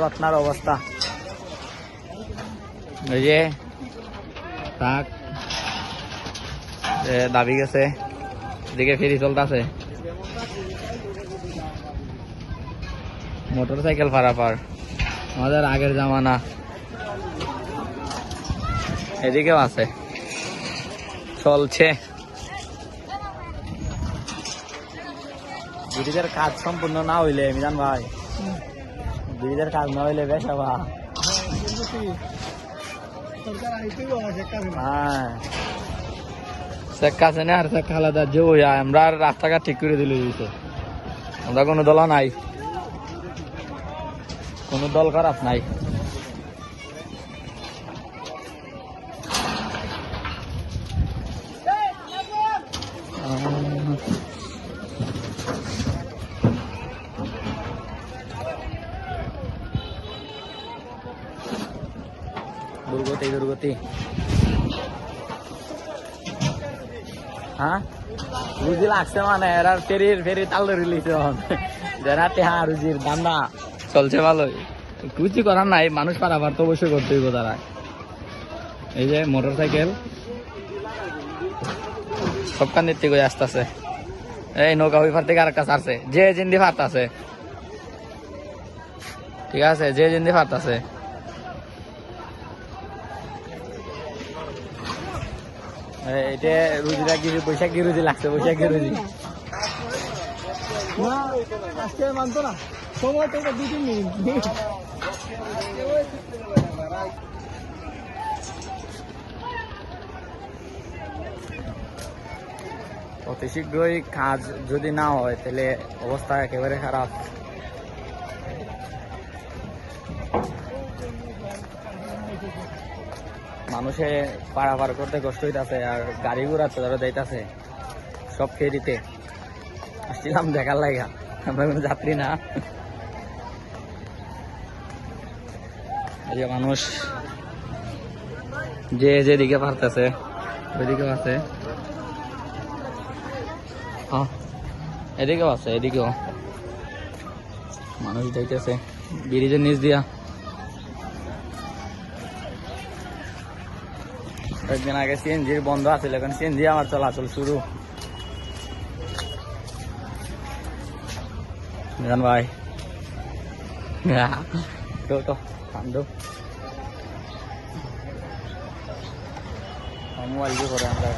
রত্নার অবস্থা এই যে ট্রাক দাবি গেছে, এদিকে ফেরি চলতেছে, মোটর সাইকেল পারাপার আমাদের আগের জামানা। এদিকেও আছে, চলছে। ব্রিজের কাজ সম্পূর্ণ না হইলে মিজান ভাই, ব্রিজের কাজ না হইলে বেশ হবা। হ্যাঁ শেখ হাসিনা আর শেখ খালেদা যে আমরা আর রাস্তাঘাট ঠিক করে দিলে আমরা কোনো দল নাই, কোনো দল খারাপ নাই। দুর্গতি দুর্গতি হ্যাঁ রুজি লাগছে মানে এরা ফেরি তাল রিলিজ হ্যাঁ রুজির দান্না চলছে ভালোই, কিছু করার নাই, মানুষ পারাবার তো অবশ্যই করতে হইব তারা। এই যে মোটর সাইকেল সবখান দিক থেকে আসতেছে, এই নৌকা ওই ফার থেকে আরেকটা ছাড়ছে, যে জিন্দি ফারতাছে, ঠিক আছে, যে জিন্দি ফারতাছে। এটা রুজিরা গিরি বৈশাখী রুজি লাগছে, বৈশাখী রুজি মানতো না সময় তো 2-3 মিনিট। অতি শীঘ্রই কাজ যদি না হয় তাহলে অবস্থা একেবারে খারাপ। মানুষে পারাপার করতে কষ্ট হইতেছে, আর গাড়ি ঘোড়া তো ধরো যাইতেছে সব ফেরিতে। আসছিলাম দেখার লাগা, আমরা কোনো যাত্রী না। এই যে মানুষ যে যেদিকে পারতেছে ওইদিকেও আছে, এদিকেও আছে, এদিকেও মানুষ যাইতেছে ব্রিজের নিচ দিয়া। একদিন আগে সিএনজির বন্ধ আছিল, এখন সিএনজি আমার চলাচল শুরু। জান ভাই তো ঠান্ডা মোবাইল দিয়ে করে আমরা